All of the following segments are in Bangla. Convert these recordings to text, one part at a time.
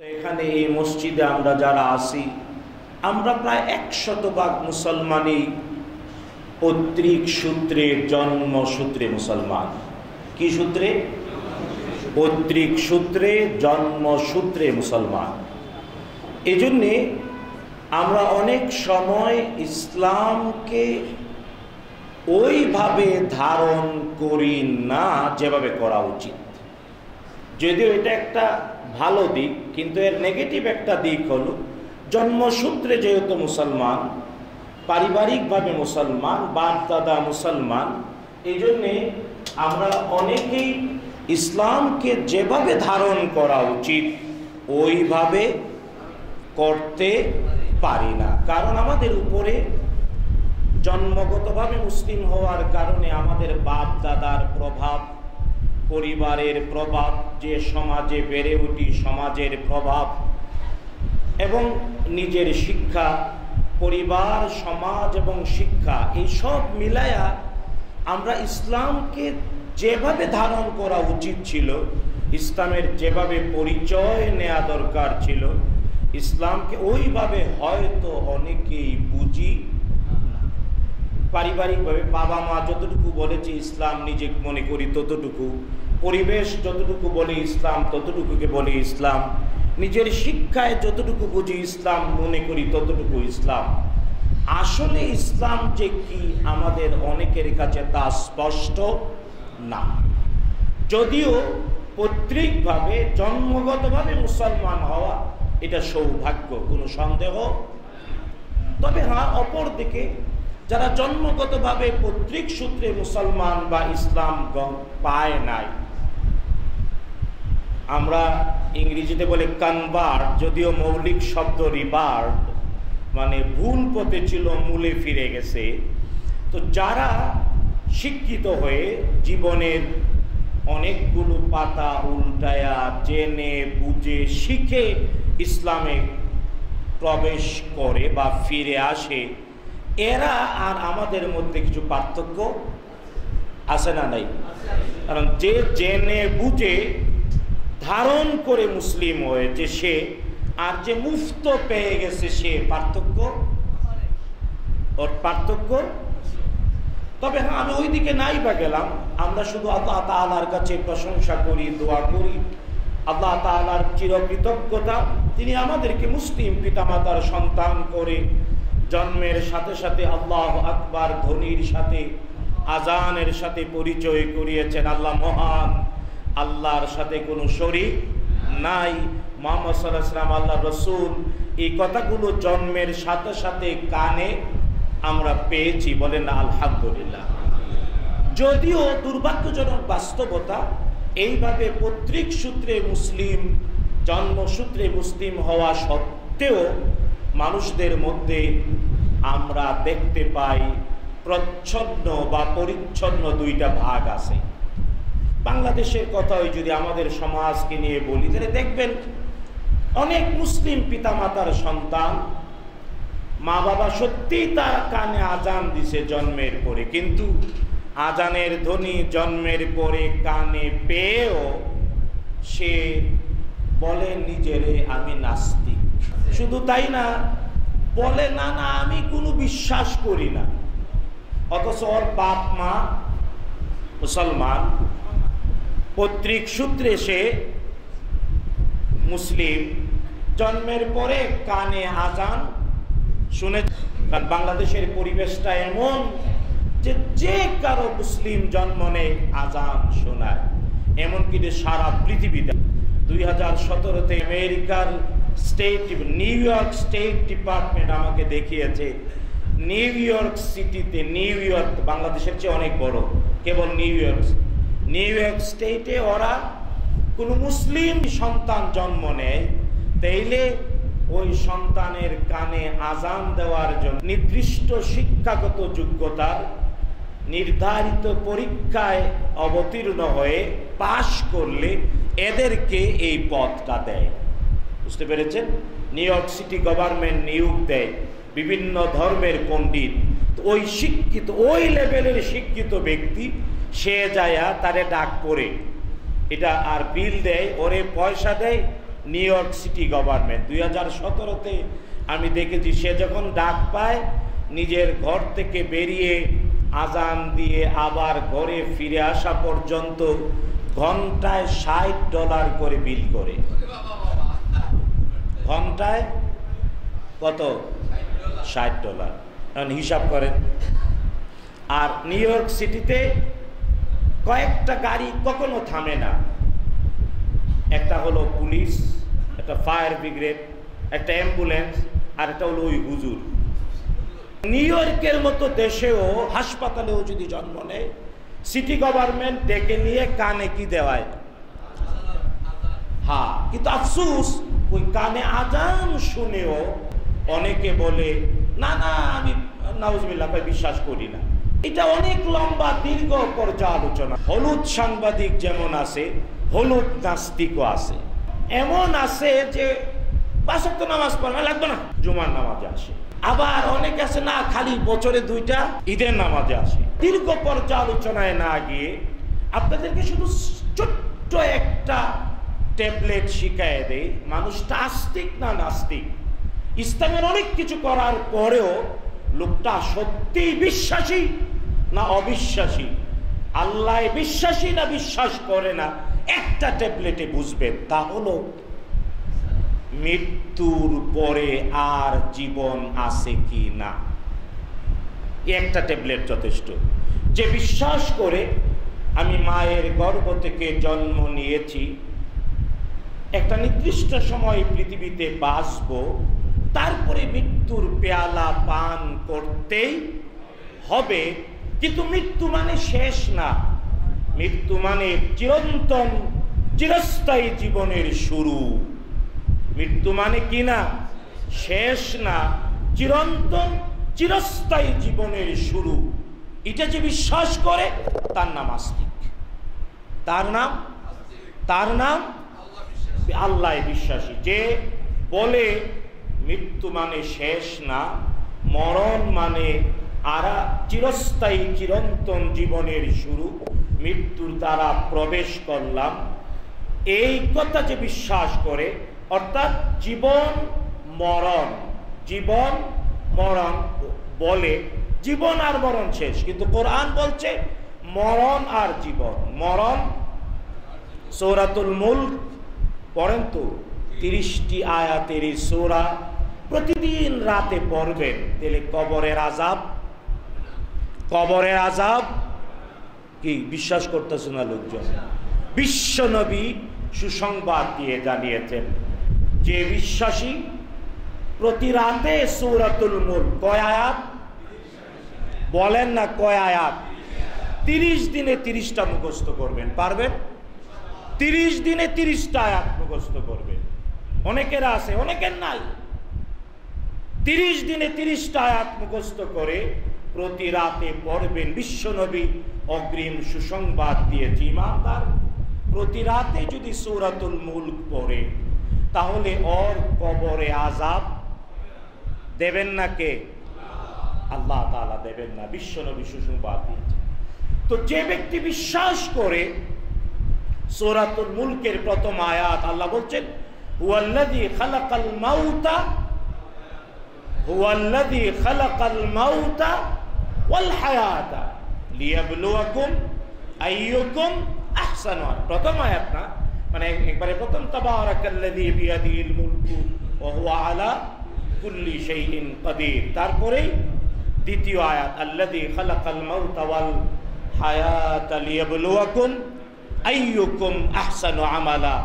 এখানে এই মসজিদে আমরা যারা আছি আমরা প্রায় 100% মুসলমানই পৈতৃক সূত্রে জন্মসূত্রে মুসলমান। কি সূত্রে? পৈতৃক সূত্রে জন্মসূত্রে মুসলমান। এজন্যে আমরা অনেক সময় ইসলামকে ওইভাবে ধারণ করি না যেভাবে করা উচিত। যদিও এটা একটা ভালো দিক, কিন্তু এর নেগেটিভ একটা দিক হলো জন্মসূত্রে যেহেতু মুসলমান, পারিবারিকভাবে মুসলমান, বাপ দাদা মুসলমান, এই জন্যে আমরা অনেকেই ইসলামকে যেভাবে ধারণ করা উচিত ওইভাবে করতে পারি না। কারণ আমাদের উপরে জন্মগতভাবে মুসলিম হওয়ার কারণে আমাদের বাপ দাদার প্রভাব, পরিবারের প্রভাব, যে সমাজে বেড়ে উঠি সমাজের প্রভাব, এবং নিজের শিক্ষা, পরিবার, সমাজ এবং শিক্ষা, এই সব মিলায়া আমরা ইসলামকে যেভাবে ধারণ করা উচিত ছিল, ইসলামের যেভাবে পরিচয় নেওয়া দরকার ছিল, ইসলামকে ওইভাবে হয়তো অনেকেই বুঝি। পারিবারিকভাবে বাবা মা যতটুকু বলেছে ইসলাম নিজে মনে করি ততটুকু, পরিবেশ যতটুকু বলে ইসলাম ততটুকুকে বলে ইসলাম, নিজের শিক্ষায় যতটুকু বুঝি ইসলাম মনে করি ততটুকু ইসলাম। আসলে ইসলাম যে কি আমাদের অনেকের কাছে তা স্পষ্ট না। যদিও পৈতৃকভাবে জন্মগতভাবে মুসলমান হওয়া এটা সৌভাগ্য, কোনো সন্দেহ। তবে হ্যাঁ, অপর দিকে যারা জন্মগতভাবে পৈতৃক সূত্রে মুসলমান বা ইসলাম পায় নাই, আমরা ইংরেজিতে বলে কনভার্ট, যদিও মৌলিক শব্দ রিভার্ট, মানে ভুল পথে ছিল মূলে ফিরে গেছে। তো যারা শিক্ষিত হয়ে জীবনের অনেকগুলো পাতা উল্টায়া জেনে বুঝে শিখে ইসলামে প্রবেশ করে বা ফিরে আসে, এরা আর আমাদের মধ্যে কিছু পার্থক্য আছে না নাই? কারণ যে জেনে বুঝে ধারণ করে মুসলিম হয়েছে সে, আর যে মুফত পেয়ে গেছে সে, পার্থক্য। তবে হ্যাঁ, আমি ওই দিকে নাই বা গেলাম। আমরা শুধু আল্লাহ তাআলার কাছে প্রশংসা করি, দোয়া করি, আল্লাহ তাআলার চিরকৃতজ্ঞতা, তিনি আমাদেরকে মুসলিম পিতামাতার সন্তান করে জন্মের সাথে সাথে আল্লাহু আকবার ধ্বনির সাথে, আজানের সাথে পরিচয় করিয়েছেন। আল্লাহ মহান, আল্লাহর সাথে কোনো শরীক নাই, মুহাম্মদ সাল্লাল্লাহু আলাইহি ওয়াসাল্লাম আল্লাহ রসুল, এই কথাগুলো জন্মের সাথে সাথে কানে আমরা পেয়েছি, বলেন না আলহামদুলিল্লাহ। যদিও দুর্ভাগ্যজনক বাস্তবতা, এইভাবে পৈতৃক সূত্রে মুসলিম, জন্মসূত্রে মুসলিম হওয়া সত্ত্বেও মানুষদের মধ্যে আমরা দেখতে পাই প্রচ্ছন্ন বা পরিচ্ছন্ন দুইটা ভাগ আছে। বাংলাদেশের কথাই যদি আমাদের সমাজকে নিয়ে বলি, তাহলে দেখবেন অনেক মুসলিম পিতামাতার সন্তান, মা বাবা সত্যিই তার কানে আজান দিছে জন্মের পরে, কিন্তু আজানের ধ্বনি জন্মের পরে কানে পেয়েও সে বলে নিজেরে আমি নাস্তিক। শুধু তাই না, বলে না না আমি কোনো বিশ্বাস করি না, অথচ ওর বাপ মা মুসলমান, পৈতৃক সূত্রে সে মুসলিম, জন্মের পরে কানে আজান শুনে। কারণ বাংলাদেশের পরিবেশটা এমন যে যে কারো মুসলিম জন্ম নেয় আজান শোনায়, এমনকি সারা পৃথিবীতে 2017-তে আমেরিকার নিউ ইয়র্ক স্টেট ডিপার্টমেন্ট আমাকে দেখিয়েছে, নিউ ইয়র্ক সিটিতে, নিউ ইয়র্ক বাংলাদেশের চেয়ে অনেক বড়, কেবল নিউ ইয়র্ক স্টেটে ওরা কোনো মুসলিম সন্তান জন্ম নেয়, তাইলে ওই সন্তানের কানে আজান দেওয়ার জন্য নির্দিষ্ট শিক্ষাগত যোগ্যতার নির্ধারিত পরীক্ষায় অবতীর্ণ হয়ে পাশ করলে এদেরকে এই পদটা দেয়। বুঝতে পেরেছেন? নিউ ইয়র্ক সিটি গভর্নমেন্ট নিয়োগ দেয় বিভিন্ন ধর্মের পণ্ডিত। ওই শিক্ষিত, ওই লেভেলের শিক্ষিত ব্যক্তি সে যায়া তারে ডাক করে, এটা আর বিল দেয়, ওরে পয়সা দেয়, নিউ ইয়র্ক সিটি গভর্নমেন্ট 2017-তে আমি দেখেছি, সে যখন ডাক পায় নিজের ঘর থেকে বেরিয়ে আজান দিয়ে আবার ঘরে ফিরে আসা পর্যন্ত ঘন্টায় $60 করে বিল করে। ঘন্টায় কত? $60। এখন হিসাব করেন। আর নিউ ইয়র্ক সিটিতে কয়েকটা গাড়ি কখনো থামে না। একটা হলো পুলিশ, একটা ফায়ার ব্রিগেড, একটা অ্যাম্বুলেন্স, আর একটা হলো ওই হুজুর। নিউ ইয়র্কের মতো দেশেও হাসপাতালেও যদি জন্ম নেয়, সিটি গভর্নমেন্ট ডেকে নিয়ে কানে কি দেওয়ায়? হ্যাঁ, কিন্তু আফসোস ওই কানে আজান শুনেও অনেকে বলে না না আমি নাউজুবিল্লাহ বিশ্বাস করি না। এটা অনেক লম্বা দীর্ঘ পর্যালোচনা। হলুদ সাংবাদিক যেমন আছে, হলুদ নাস্তিকও আছে। এমন আছে যে 5 ওয়াক্ত নামাজ পড়া লাগবে না, জুমার নামাজে আসে। আবার অনেক আছে না, খালি বছরে 2টা ঈদের নামাজে আসে। দীর্ঘ পর্যালোচনায় না গিয়ে আপনাদেরকে শুধু ছোট্ট একটা ট্যাবলেট শিখায় দেয়, মানুষটা আস্তিক না নাস্তিক। ইসলামের অনেক কিছু করার পরেও লোকটা সত্যিই বিশ্বাসী না অবিশ্বাসী, আল্লাহ বিশ্বাসী না বিশ্বাস করে না, একটা ট্যাবলেটে বুঝবেন, তা হলো মৃত্যুর পরে আর জীবন আছে কি না। একটা ট্যাবলেট যথেষ্ট। যে বিশ্বাস করে আমি মায়ের গর্ভ থেকে জন্ম নিয়েছি, একটা নির্দিষ্ট সময় পৃথিবীতে বাঁচবো, তারপরে মৃত্যুর পেয়ালা পান করতেই হবে। কিন্তু মৃত্যু মানে শেষ না, মৃত্যু মানে চিরন্তন চিরস্থায়ী জীবনের শুরু। মৃত্যু মানে কি না, শেষ না, চিরন্তন চিরস্থায়ী জীবনের শুরু। এটা যে বিশ্বাস করে তার নাম আস্তিক, তার নাম আল্লাহ বিশ্বাসী। যে বলে মৃত্যু মানে শেষ না, মরণ মানে চিরস্থায়ী চিরন্তন জীবনের শুরু, মৃত্যুর দ্বারা প্রবেশ করলাম, এই কথা যে বিশ্বাস করে, অর্থাৎ জীবন মরণ বলে জীবন আর মরণ শেষ। কিন্তু কোরআন বলছে মরণ আর জীবন। মরণ সূরাতুল মুলক পড়েন তো, 30টি আয়াতের এই সূরা প্রতিদিন রাতে পড়বেন, তাহলে কবরের আযাব কি বিশ্বাস করতেছে না লোকজন। বিশ্বনবী সুসংবাদ দিয়ে জানিয়েছেন যে বিশ্বাসী প্রতি রাতে সূরাতুল মুলক কয় আয়াত বলেন না, কয় আয়াত? 30 দিনে 30টা মুখস্থ করবেন। পারবেন? 30 দিনে 30টা আয়াত মুখস্থ করবেন। অনেকের আছে, অনেকের নাই। 30 দিনে 30টা আয়াত মুখস্থ করে প্রতি রাতে পড়বেন। বিশ্বনবী অগ্রিম সুসংবাদ দিয়েছে, ইমানদার প্রতি রাতে যদি সূরাতুল মুলক পড়ে তাহলে ওর কবরে আযাব দেবেন না কে? আল্লাহ তাআলা দেবেন না। বিশ্বনবী সুসংবাদ দিয়েছে। তো যে ব্যক্তি বিশ্বাস করে, সূরাতুল মুলকের প্রথম আয়াত আল্লাহ বলছেন হুয়াল্লাযী খালাকাল মাউতা ওয়াল হায়াতা লিয়াবলুয়াকুম আইয়ুকুম আহসানু। প্রথম আয়াত না, মানে একবারে প্রথম, তাবারাকাল্লাযী বিয়াদিহিল মুলকু ওয়া হুয়া আলা কুল্লি শাইইন কাদির। তারপরেই দ্বিতীয় আয়াত আল্লাযী খালাকাল মাউতা ওয়াল হায়াতা লিয়াবলুয়াকুম আইয়ুকুম আহসানু আমালা।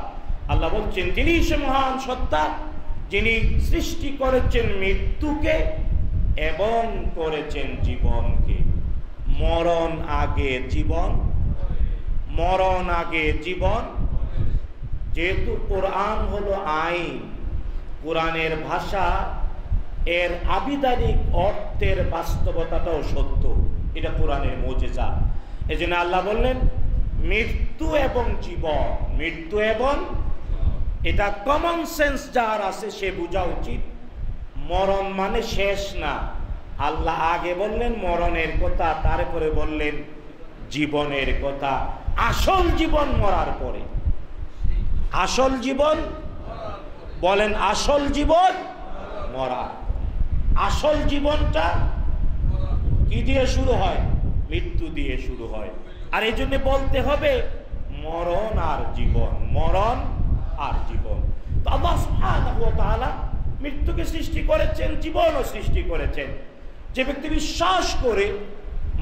আল্লাহ বলছেন তিনি সে মহান সত্তা যিনি সৃষ্টি করেছেন মৃত্যুকে এবং করেছেন জীবনকে। মরণ আগে জীবন। যেহেতু কোরআন হলো আইন, কোরআনের ভাষা, এর আবিধানিক অর্থের বাস্তবতাটাও সত্য। এটা কোরআনের মুজিজা। এজন্য আল্লাহ বললেন মৃত্যু এবং জীবন, মৃত্যু এবং, এটা কমন সেন্স যার আছে সে বোঝা উচিত। মরণ মানে শেষ না। আল্লাহ আগে বললেন মরণের কথা, তারপরে বললেন জীবনের কথা। আসল জীবন মরার পরে, আসল জীবন বলেন আসল জীবন মরা। আসল জীবনটা কি দিয়ে শুরু হয়? মৃত্যু দিয়ে শুরু হয়। আর এই জন্য বলতে হবে মরণ আর জীবন, মরণ আর জীবন। তো আল্লাহ সুবহানাহু ওয়া তাআলা মৃত্যুকে সৃষ্টি করেছেন, জীবনও সৃষ্টি করেছেন। যে ব্যক্তি বিশ্বাস করে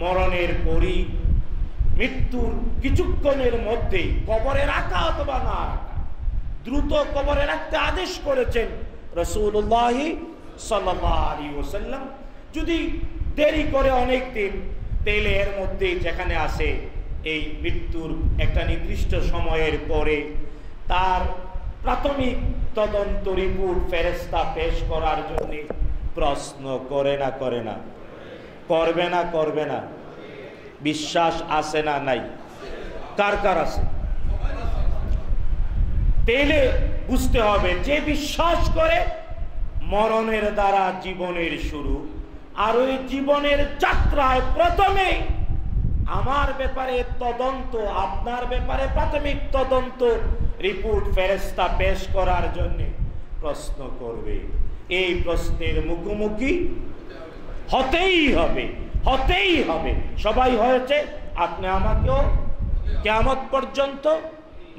মরণের পরই মৃত্যুর কিছুক্ষণের মধ্যেই কবরে রাখা অথবা না রাখা, দ্রুত কবরে রাখতে আদেশ করেছেন রাসূলুল্লাহ সাল্লাল্লাহু আলাইহি ওয়াসাল্লাম। যদি দেরি করে অনেক দিন, তাহলে এর মধ্যে যেখানে আসে এই মৃত্যুর একটা নির্দিষ্ট সময়ের পরে তার প্রাথমিক তদন্ত রিপোর্ট ফেরেশতা পেশ করার জন্য প্রশ্ন করে না করে না? করবে না করবে না? বিশ্বাস আছে না নাই? কার কার আছে? তাহলে বুঝতে হবে যে বিশ্বাস করে মরণের দ্বারা জীবনের শুরু, আর ওই জীবনের যাত্রায় প্রথমে আমার ব্যাপারে তদন্ত, আপনার ব্যাপারে প্রাথমিক তদন্ত রিপোর্ট ফেরেশতা পেশ করার জন্য প্রশ্ন করবে। এই প্রশ্নের মুখোমুখি হতেই হবে, হতেই হবে। সবাই হয়েছে, আপনি আমাকেও কিয়ামত পর্যন্ত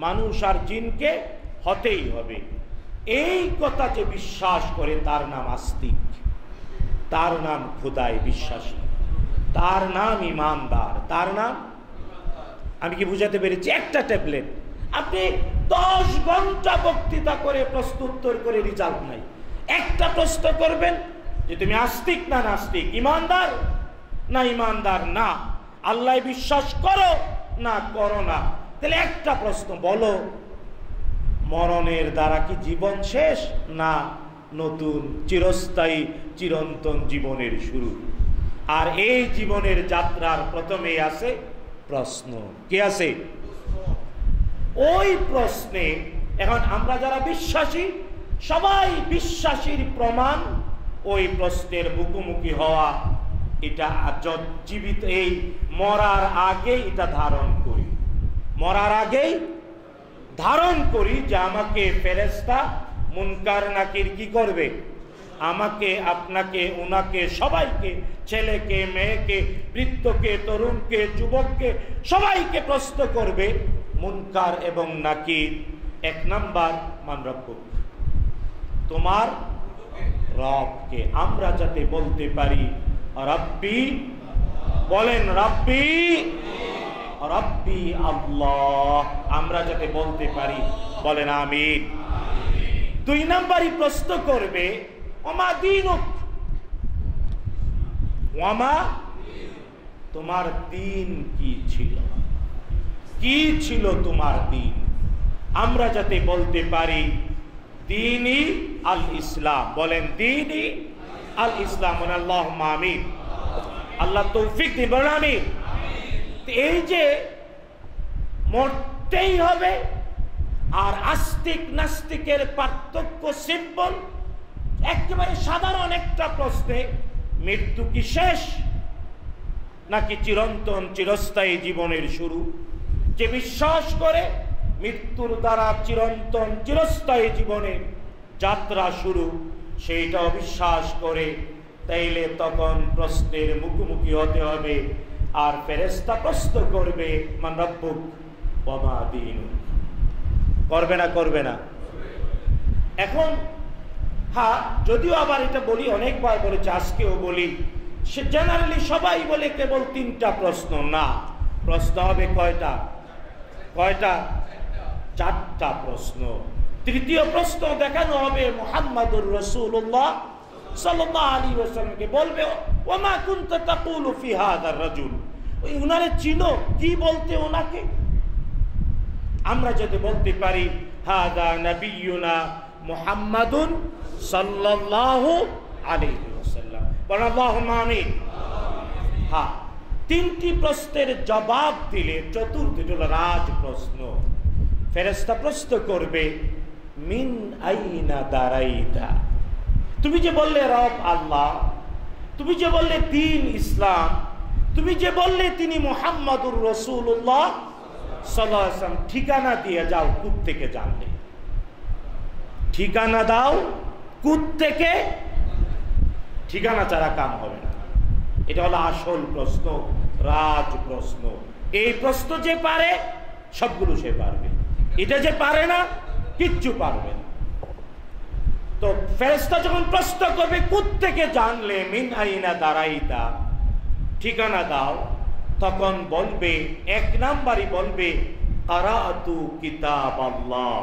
মানুষ আর জিনকে হতেই হবে। এই কথা যে বিশ্বাস করে তার নাম আস্তিক, তার নাম খোদায় বিশ্বাসী, তার নাম ইমানদার, তার নাম। আমি কি বুঝাতে পেরেছি? একটা ট্যাবলেট আপনি 10 ঘন্টা বক্তৃতা করে প্রশ্নোত্তর করে রেজাল্ট নাই। একটা প্রশ্ন করবেন যে তুমি আস্তিক না নাস্তিক, ইমানদার না ইমানদার না, আল্লাহ বিশ্বাস করো না করো না, তাহলে একটা প্রশ্ন বলো, মরণের দ্বারা কি জীবন শেষ না নতুন চিরস্থায়ী চিরন্তন জীবনের শুরু? আর এই জীবনের যাত্রার প্রথমে আছে প্রশ্ন। কি আছে? ওই প্রশ্নে এখন আমরা যারা বিশ্বাসী, সবাই বিশ্বাসীর প্রমাণ ওই প্রশ্নের মুখোমুখি হওয়া। এটা জীবিত, এই মরার আগেই এটা ধারণ করি, মরার আগেই ধারণ করি যে আমাকে ফেরেশতা মুনকার নাকির কি করবে? আমাকে, আপনাকে, উনাকে, সবাইকে, ছেলেকে, মেয়েকে, বৃদ্ধকে, তরুণকে, যুবককে, সবাইকে প্রশ্ন করবে মুনকার এবং নাকির। 1 নাম্বার, মান রব্বুক, তোমার রবকে। আমরা যাতে বলতে পারি রব্বি, বলেন রব্বি, রব্বি আল্লাহ, আমরা যাতে বলতে পারি, বলেন আমিন। 2 নাম্বারই প্রশ্ন করবে ওমা দীনুক, ওমা, তোমার দিন কি ছিল, কি ছিল তোমার দিন। আমরা যাতে বলতে পারি দীনি আল ইসলাম, বলেন দীনি আল ইসলাম, আল্লাহুম্মা আমিন। আল্লাহ তৌফিক দিন, বলেন আমিন। এই যে মরতেই হবে আর আস্তিক নাস্তিকের পার্থক্য সিম্পল, একেবারে সাধারণ একটা প্রশ্নে, মৃত্যু কি শেষ নাকি চিরন্তন চিরস্থায়ী জীবনের শুরু? যে বিশ্বাস করে মৃত্যুর দ্বারা চিরন্তন চিরস্থায়ী জীবনের যাত্রা শুরু, সেইটা অবিশ্বাস করে, তাইলে তখন প্রশ্নের মুখোমুখি হতে হবে। আর ফেরেশতা প্রশ্ন করবে মান রব্বুক ওয়া মা দীনুক, করবে না করবে না? এখন হ্যাঁ, যদিও আবার এটা বলি, অনেকবার বলেছি, আজকেও বলি, সে জেনারেলি সবাই বলে কেবল 3টা প্রশ্ন না, প্রশ্ন হবে কয়টা? কয়টা? 4টা প্রশ্ন। তৃতীয় প্রশ্ন দেখানো হবে মুহাম্মাদুর রাসূলুল্লাহ সাল্লাল্লাহু আলাইহি ওয়াসাল্লামকে, বলবে ওমা কুনতা তাকুলু ফি হাযার রাজুল, ওই উনারে চিনো, কি বলতে ওনাকে? আমরা যদি বলতে পারি হাযা নবিয়ুনা মুহাম্মাদুন সাল্লাল্লাহু আলাইহি ওয়াসাল্লাম, বলেন আল্লাহুম্মা আমিন। হ্যাঁ, 3টি প্রশ্নের জবাব দিলে চতুর্থটি হলো রাজ প্রশ্ন। ফেরেশতা প্রশ্ন করবে মিন আইনা দারাইতা, তুমি যে বললে রব আল্লাহ, তুমি যে বললে দ্বীন ইসলাম, তুমি যে বললে তিনি মুহাম্মাদুর রাসূলুল্লাহ সাল্লাল্লাহু আলাইহি ওয়াসাল্লাম, ঠিকানা দিয়ে যাও, কোথা থেকে জানলে? ঠিকানা দাও কুত থেকে, ঠিকানা ছাড়া কাম হবে না। এটা হলো আসল প্রশ্ন, রাজ প্রশ্ন। এই প্রশ্ন যে পারে সবগুলো সে পারবে, এটা যে পারে না কিচ্ছু পারবে না। তো ফেরেশতা যখন প্রশ্ন করবে কুত থেকে জানলে, মিন আইনা দাঁড়াইতা, ঠিকানা দাও, তখন বলবে, এক নাম্বারই বলবে কারাতু কিতাব আল্লাহ,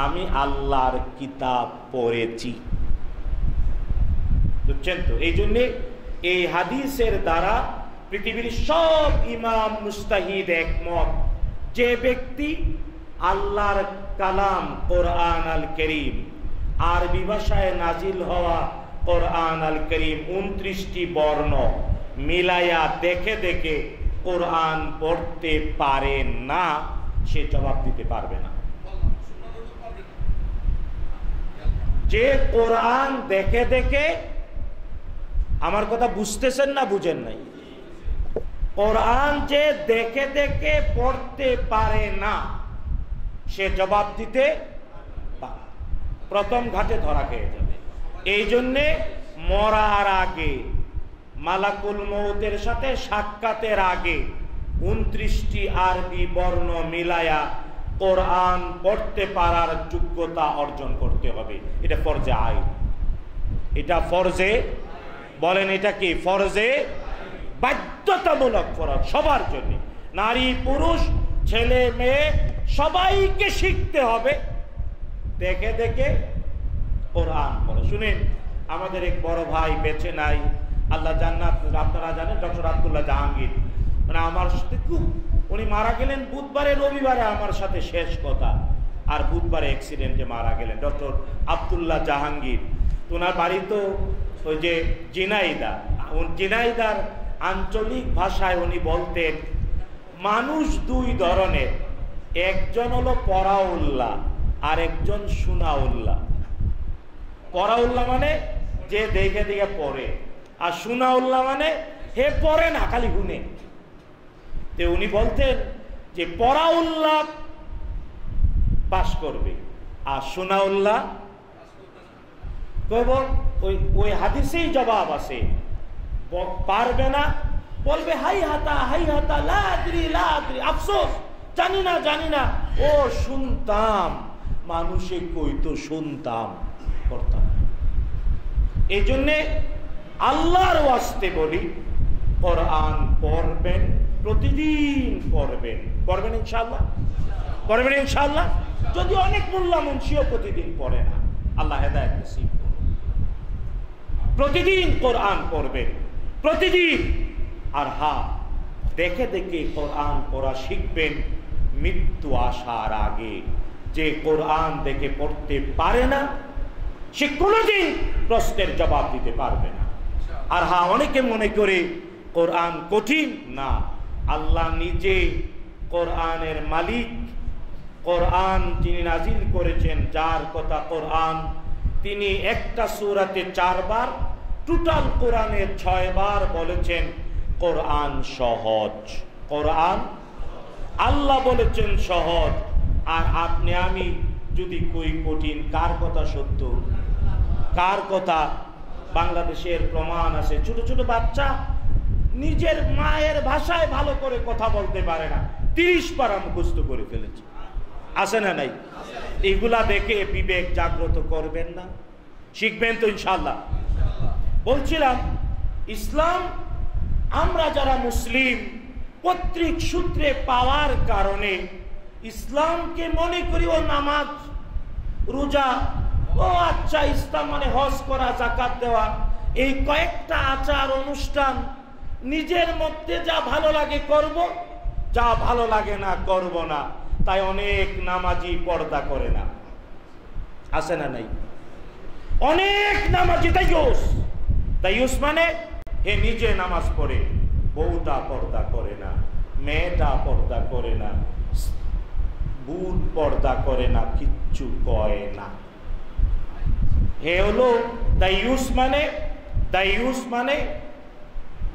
আমি আল্লাহর কিতাব পড়েছি। বুঝছেন তো? এই জন্যে এই হাদিসের দ্বারা পৃথিবীর সব ইমাম মুস্তাহিদ একমত, যে ব্যক্তি আল্লাহর কালাম কোরআন আল কারীম, আরবি ভাষায় নাজিল হওয়া কোরআন আল কারীম 29টি বর্ণ মিলাইয়া দেখে দেখে কোরআন পড়তে পারে না, সে জবাব দিতে পারবে না। যে কোরআন দেখে দেখে, আমার কথা বুঝতেছেন না বুঝেন নাই? কোরআন যে দেখে দেখে পড়তে পারে না, সে জবাব দিতে প্রথম ঘাটে ধরা খেয়ে যাবে। এই জন্যে মরার আগে, মালাকুল মউতের সাথে সাক্ষাতের আগে 29টি আরবি বর্ণ মিলায়া কোরআন পড়তে পারার যোগ্যতা অর্জন করতে হবে। এটা ফরজে আইন, এটা ফরজে, বলেন এটা কি? ফরজে বাধ্যতামূলক ফরজ সবার জন্য, নারী পুরুষ ছেলে মেয়ে সবাইকে শিখতে হবে দেখে দেখে কোরআন পড়া। শুনেন, আমাদের এক বড় ভাই বেঁচে নাই, আল্লাহ জান্নাত, আপনারা জানেন, ডক্টর আব্দুল্লাহ জাহাঙ্গীর, মানে আমার সাথে খুব, উনি মারা গেলেন বুধবারে, রবিবারে আমার সাথে শেষ কথা, আর বুধবারে অ্যাক্সিডেন্টে মারা গেলেন ডক্টর আব্দুল্লাহ জাহাঙ্গীর। ওনার বাড়ি তো ওই যে জিনাইদা, জিনাইদার আঞ্চলিক ভাষায় উনি বলতেন, মানুষ দুই ধরনের, একজন হলো পরাউল্লাহ আর একজন সুনাউল্লাহ। পরাউল্লাহ মানে যে দেখে দেখে পড়ে, আর সুনাউল্লাহ মানে হে পড়ে না, খালি শুনে। তো উনি বলতেন যে পরাউল্লাহ পাস করবে আর সুনাউল্লাহ ওই হাদিসেই জবাব আছে, পারবে না, বলবে হাই হাতা লা আদরি আফসোস, জানি না, ও শুনতাম, মানুষে কইতো শুনতাম, করতাম। এই জন্যে আল্লাহর ওয়াস্তে বলি, কোরআন পড়বেন, প্রতিদিন পড়বেন ইনশাআল্লাহ, পড়বেন ইনশাআল্লাহ। যদি অনেক মোল্লা মুন্সিও প্রতিদিন পড়ে না, আল্লাহ হেদায়েত নসিব করুন। প্রতিদিন কোরআন পড়বেন, প্রতিদিন। আর হ্যাঁ, দেখে দেখে কোরআন পড়া শিখবেন মৃত্যু আসার আগে। যে কোরআন দেখে পড়তে পারে না, সে কোনোদিন প্রশ্নের জবাব দিতে পারবে না। আর হ্যাঁ, অনেকে মনে করে কোরআন কঠিন, না, আল্লাহ নিজে কোরআনের মালিক। কোরআন যিনি নাজিল করেছেন, যার কথা কোরআন, তিনি একটা সূরাতে 4 বার, টোটাল কোরআনে 6 বার বলেছেন কোরআন সহজ। কোরআন আল্লাহ বলেছেন সহজ, আর আপনি আমি যদি কই কঠিন, কার কথা সত্য, কার কথা? বাংলাদেশের প্রমাণ আছে, ছোট ছোট বাচ্চা নিজের মায়ের ভাষায় ভালো করে কথা বলতে পারে না, 30 পারা মুখস্থ করে ফেলেছে, আছে না নাই? এগুলা দেখে বিবেক জাগ্রত করবেন না? শিখবেন তো ইনশাআল্লাহ। বলছিলাম, ইসলাম আমরা যারা মুসলিম পৈতৃক সূত্রে পাওয়ার কারণে ইসলামকে মনে করি ও নামাজ রোজা, ও আচ্ছা ইসলাম মানে হজ করা, যাকাত দেওয়া, এই কয়েকটা আচার অনুষ্ঠান, নিজের মধ্যে যা ভালো লাগে করব, যা ভালো লাগে না করব না। তাই অনেক নামাজি পর্দা করে না, আছে না নাই? অনেক নামাজি তাইয়ুস মানে হে নিজে নামাজ পড়ে, বউটা পর্দা করে না, মেয়েটা পর্দা করে না, বুট পর্দা করে না, কিচ্ছু কয় না। হে হলো দাইয়ুস মানে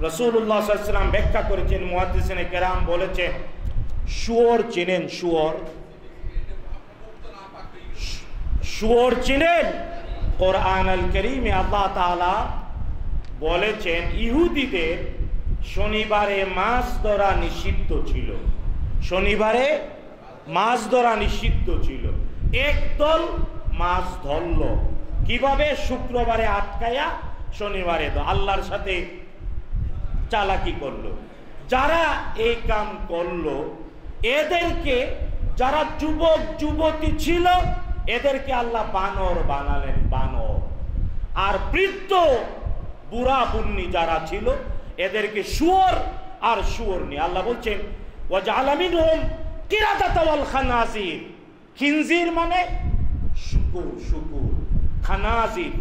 রাসূলুল্লাহ সাল্লাল্লাহু আলাইহি ওয়াসাল্লাম ব্যাখ্যা করেছেন, মুহাদ্দিসিনে কেরাম বলেছেন, শুয়োর চেনেন? শুয়োর চিনেন? কোরআন আল কারীমে আল্লাহ তাআলা বলেছেন ইহুদিদের শনিবারে মাছ ধরা নিষিদ্ধ ছিল। শনিবারে মাছ ধরা নিষিদ্ধ ছিল। একদল মাছ ধরল কিভাবে? শুক্রবারে আটকায়া শনিবারে আল্লাহর সাথে চালাকি করলো। যারা এই কাম করলো এদেরকে, যারা যুবক যুবতী ছিল এদেরকে আল্লাহ বানর বানালেন, বানর। আর বৃদ্ধ বুড়া বুন্নি যারা ছিল এদেরকে শুয়োর আর শুয়োরনি। আল্লাহ বলছেন ওয়াজআলা মিনহুম কিরাদাতা ওয়াল খানাজির। খিনজির মানে শুকুর, শুকুর, খানাজির।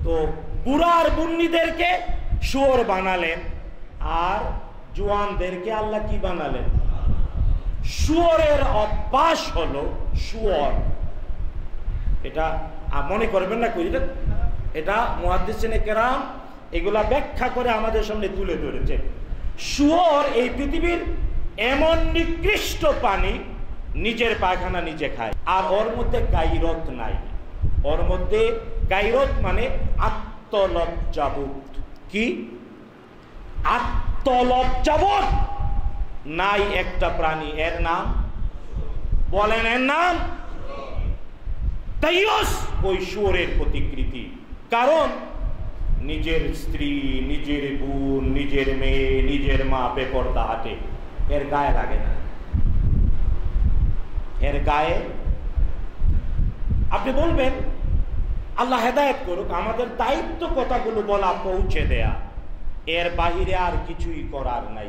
তো বুড়া আর বুন্নিদেরকে শুয়োর বানালেন আর জওয়ানদেরকে আল্লাহ কি বানালেন? শুয়োরের অভ্যাস হলো শুয়োর। এটা মনে করবেন না কই, এটা মুহাদ্দিসিনে কেরাম এগুলা ব্যাখ্যা করে আমাদের সামনে তুলে ধরেছে। শুয়োর এই পৃথিবীর এমন নিকৃষ্ট প্রাণী, নিজের পায়খানা নিজে খায়, আর ওর মধ্যে গাইরত নাই। ওর মধ্যে গাইরত মানে আত্মলজ্জাবোধ। কি? আত্মলজ্জাবোধ নাই একটা প্রাণী। এর নাম বলেন, এর নাম তাইয়ুস। ওই শুয়োরের প্রতিকৃতি। কারণ নিজের স্ত্রী, নিজের বোন, নিজের মেয়ে, নিজের মা বেপরদা হাঁটে, এর গায়ে লাগে না। এর গায়ে আপনি বলবেন আল্লাহ হেদায়েত করুক, আমাদের দায়িত্ব কথাগুলো বলা, পৌঁছে দেয়া, এর বাহিরে আর কিছুই করার নাই।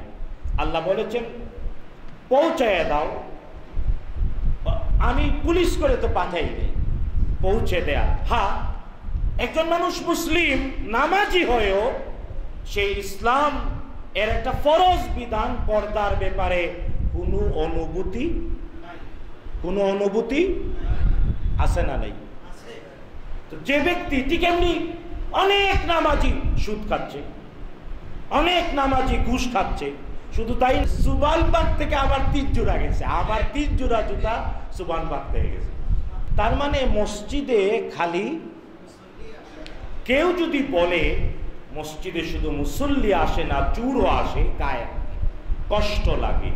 আল্লাহ বলেছেন পৌঁছায় দাও। আমি পুলিশ করে তো পাঠাই নেই, পৌঁছে দেয়া। হ্যাঁ, একজন মানুষ মুসলিম নামাজি হয়েও সেই ইসলাম এর একটা ফরজ বিধান, পর্দার ব্যাপারে কোনো অনুভূতি আছে না? নাই। তো যে ব্যক্তি ঠিক এমনি অনেক নামাজি সুদ খাচ্ছে, অনেক নামাজি ঘুষ খাচ্ছে, শুধু তাই সুবানবাগ থেকে আবার 3 জোড়া গেছে, আবার 3 জোড়া জুতা সুবানবাগ থেকে গেছে। তার মানে মসজিদে খালি কেউ যদি বলে মসজিদে শুধু মুসল্লি আসে না, চুরও আসে, গায়ে কষ্ট লাগে।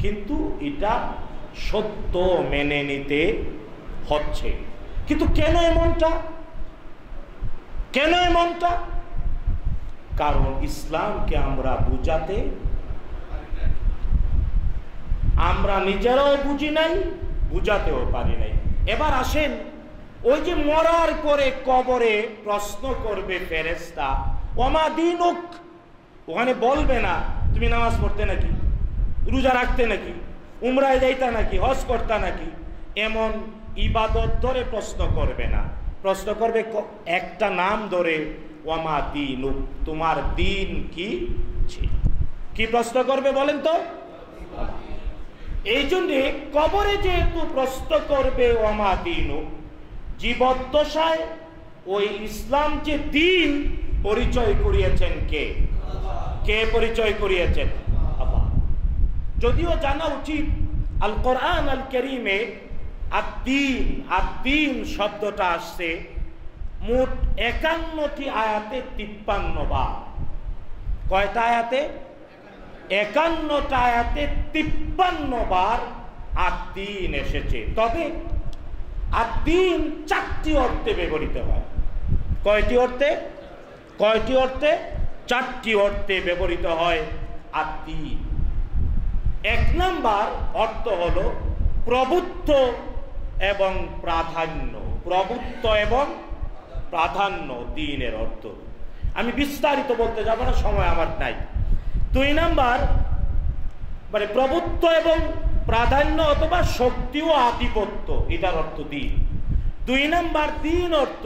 কিন্তু এটা সত্য, মেনে নিতে হচ্ছে। কিন্তু কেন এমনটা? কেন এমনটা? কারণ ইসলামকে আমরা বুঝাতে, আমরা নিজেরাও বুঝি নাই, বুঝাতেও পারি নাই। এবার আসেন, ওই যে মরার পরে কবরে প্রশ্ন করবে ফেরেশতা, ওমা দীনুক। ওখানে বলবে না তুমি নামাজ পড়তে নাকি, রোজা রাখতে নাকি, উমরায় যাইতা নাকি, হজ করতা নাকি, এমন ইবাদত ধরে প্রশ্ন করবে না। প্রশ্ন করবে একটা নাম ধরে, ওমা দীনুক, তোমার দিন কি? কি প্রশ্ন করবে বলেন তো? এই জন্যে কবরে যেহেতু প্রশ্ন করবে ওমা দীনুক, জীবদ্দশায় ওই ইসলাম যে দিন পরিচয় করিয়েছেন কে? কে পরিচয় করিয়েছেন? আল্লাহ। যদিও জানা উচিত আল কোরআন আল কারীমে আদ-দীন শব্দটা আসছে মোট 51টি আয়াতে 53 বার। কয়টা আয়াতে? 51টা আয়াতে 53 বার আদ-দীন এসেছে। তবে আদ-দীন 4টি অর্থে ব্যবহৃত হয়। কয়টি অর্থে? 4টি অর্থে ব্যবহৃত হয় আদ-দীন। 1 নাম্বার অর্থ হলো প্রভুত্ব এবং প্রাধান্য। প্রভুত্ব এবং প্রাধান্য দ্বীনের অর্থ। আমি বিস্তারিত বলতে যাব না, সময় আমার নাই। 2 নাম্বার মানে প্রভুত্ব এবং প্রাধান্য অথবা শক্তি ও আধিপত্য, এটার অর্থ দ্বীন। 2 নাম্বার দ্বীন অর্থ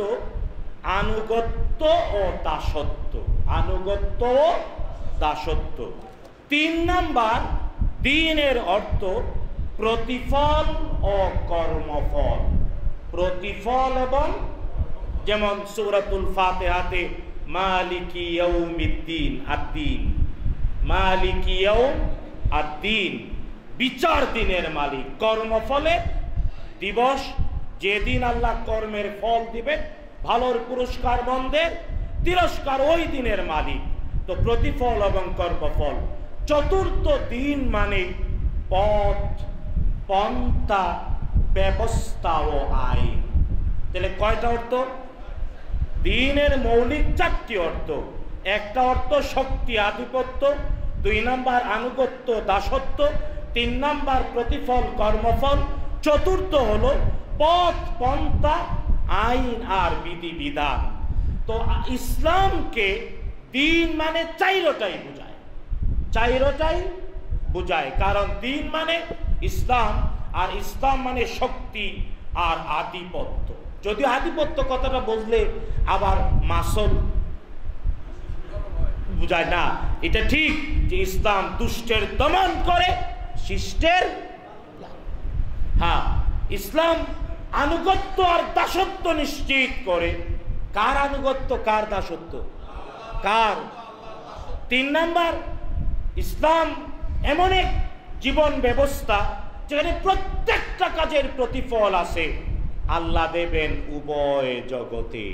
আনুগত্য ও দাসত্ব। আনুগত্য ও দাসত্ব। 3 নাম্বার দ্বীনের অর্থ প্রতিফল ও কর্মফল। প্রতিফল এবং, যেমন সূরাতুল ফাতিহাতে মালিকি ইয়াউমিদ্দিন, আদ-দীন, মালিকি ইয়াউম আদ-দীন, বিচার দিনের মালিক, কর্মফলে দিবস, যেদিন আল্লাহ কর্মের ফল দিবে, ভালোর পুরস্কার মন্দের তিরস্কার ওই দিনের মালিক। তো প্রতিফল এবং কর্মফল। চতুর্থ দিন মানে পথ, পন্থা, ব্যবস্থা ও আইন। তাহলে কয়টা অর্থ? দিনের মৌলিক 4টি অর্থ। একটা অর্থ শক্তি, আধিপত্য, 2 নাম্বার আনুগত্য, দাসত্ব, 3 নাম্বার প্রতিফল, কর্মফল, চতুর্থ হলো পথ, পন্থা, আইন আর বিধিবিধান। তো ইসলামকে দিন মানে 4টাই বোঝায়, 4টাই বোঝায়। কারণ দিন মানে ইসলাম, আর ইসলাম মানে শক্তি আর আধিপত্য। যদি আধিপত্য কথাটা বুঝলে আবার মাসল বুঝায় না। এটা ঠিক যে ইসলাম দুষ্টের দমন করে, শিষ্টের। হ্যাঁ, ইসলাম আনুগত্য আর দাসত্ব নিশ্চিত করে। কার আনুগত্য, কার দাসত্ব? কার? 3 নাম্বার, ইসলাম এমন এক জীবন ব্যবস্থা যেখানে প্রত্যেকটা কাজের প্রতিফল আছে। আল্লাহ দেবেন উভয় জগতে,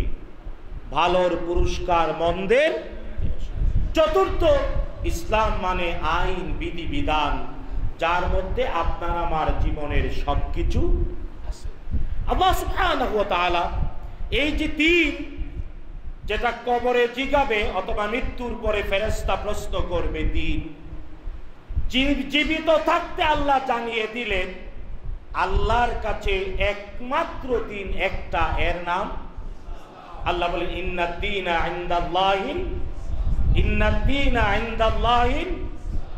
ভালোর পুরস্কার মন্দের। চতুর্থ, ইসলাম মানে আইন, বিধিবিধান, যার মধ্যে আপনার আমার জীবনের সবকিছু আছে। আল্লাহ সুবহানাহু ওয়া তাআলা এই যে দিন, যেটা কবরে জিগাবে অথবা মৃত্যুর পরে ফেরেশতা প্রশ্ন করবে, দিন জীবিত থাকতে আল্লাহ জানিয়ে দিলেন আল্লাহর কাছে একমাত্র দিন একটা, এর নাম আল্লাহ বলেন ইন্নাদ-দীনা ইনদাল্লাহিল, ইন্নাদ-দীনা ইনদাল্লাহিল,